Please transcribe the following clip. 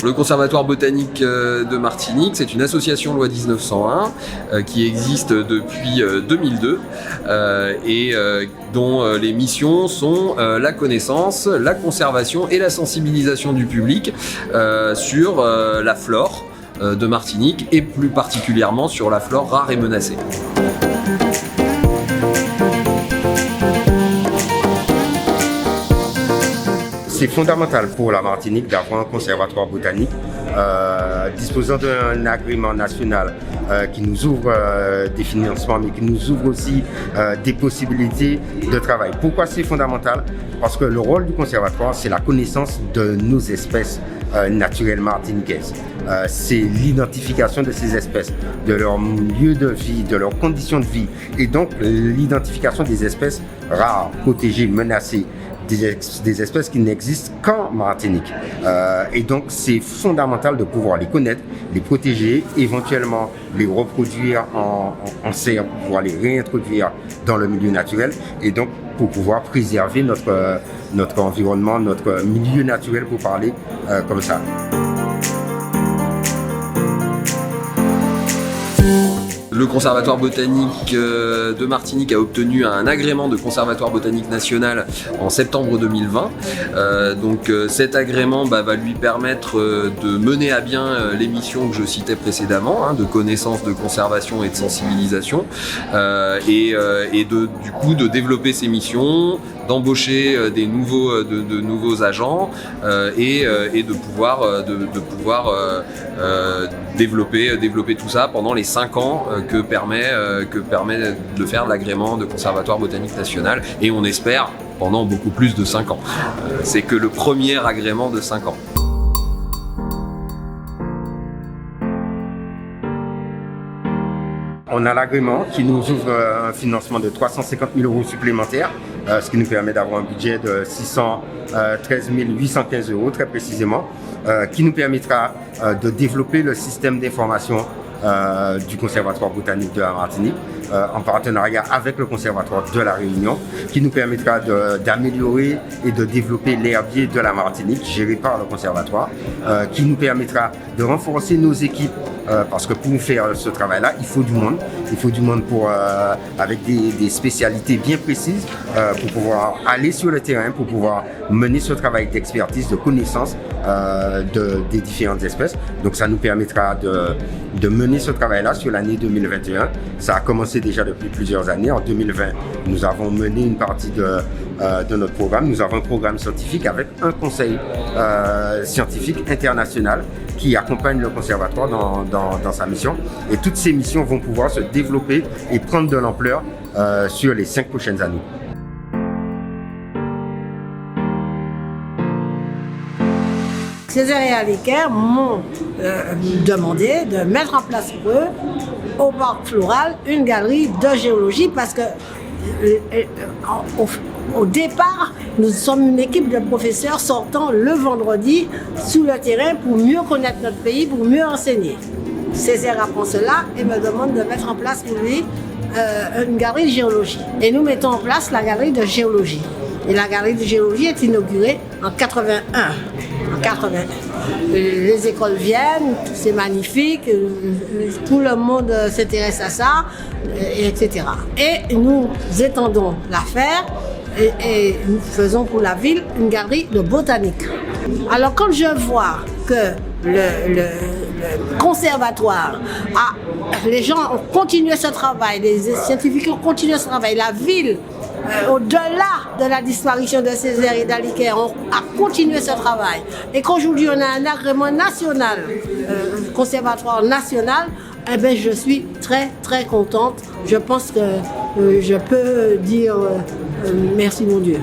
Le Conservatoire botanique de Martinique, c'est une association loi 1901 qui existe depuis 2002 et dont les missions sont la connaissance, la conservation et la sensibilisation du public sur la flore de Martinique et plus particulièrement sur la flore rare et menacée. C'est fondamental pour la Martinique d'avoir un conservatoire botanique disposant d'un agrément national qui nous ouvre des financements, mais qui nous ouvre aussi des possibilités de travail. Pourquoi c'est fondamental? Parce que le rôle du conservatoire, c'est la connaissance de nos espèces naturelles martiniquaises. C'est l'identification de ces espèces, de leur lieu de vie, de leurs conditions de vie, et donc l'identification des espèces rares, protégées, menacées. Des espèces qui n'existent qu'en Martinique. Et donc, c'est fondamental de pouvoir les connaître, les protéger, éventuellement les reproduire en serre pour pouvoir les réintroduire dans le milieu naturel et donc pour pouvoir préserver notre environnement, notre milieu naturel pour parler comme ça. Le Conservatoire botanique de Martinique a obtenu un agrément de conservatoire botanique national en septembre 2020. Cet agrément va lui permettre de mener à bien les missions que je citais précédemment, de connaissance, de conservation et de sensibilisation, et de développer ces missions, d'embaucher de nouveaux agents et de pouvoir développer tout ça pendant les 5 ans que permet de faire l'agrément de conservatoire botanique national, et on espère pendant beaucoup plus de 5 ans. C'est que le premier agrément de 5 ans. On a l'agrément qui nous ouvre un financement de 350 000 € supplémentaires, ce qui nous permet d'avoir un budget de 613 815 € très précisément, qui nous permettra de développer le système d'information du Conservatoire botanique de la Martinique en partenariat avec le Conservatoire de la Réunion, qui nous permettra d'améliorer et de développer l'herbier de la Martinique géré par le Conservatoire, qui nous permettra de renforcer nos équipes parce que pour faire ce travail-là, il faut du monde. Il faut du monde avec des spécialités bien précises pour pouvoir aller sur le terrain, pour pouvoir mener ce travail d'expertise, de connaissance des différentes espèces. Donc ça nous permettra de mener ce travail-là sur l'année 2021. Ça a commencé déjà depuis plusieurs années. En 2020, nous avons mené une partie de notre programme. Nous avons un programme scientifique avec un conseil scientifique international qui accompagne le conservatoire dans sa mission. Et toutes ces missions vont pouvoir se développer et prendre de l'ampleur sur les 5 prochaines années. Césaire et Aliker m'ont demandé de mettre en place pour eux, au parc floral, une galerie de géologie parce que au départ, nous sommes une équipe de professeurs sortant le vendredi sur le terrain pour mieux connaître notre pays, pour mieux enseigner. Césaire apprend cela et me demande de mettre en place pour lui une galerie de géologie. Et nous mettons en place la galerie de géologie. Et la galerie de géologie est inaugurée en 81. Les écoles viennent, c'est magnifique, tout le monde s'intéresse à ça, etc. Et nous étendons l'affaire et nous faisons pour la ville une galerie de botanique. Alors quand je vois que le conservatoire, les gens ont continué ce travail, les scientifiques ont continué ce travail, la ville, au-delà de la disparition de Césaire et d'Aliker, on a continué ce travail. Et qu'aujourd'hui on a un agrément national, conservatoire national, eh bien, je suis très très contente. Je pense que je peux dire merci mon Dieu.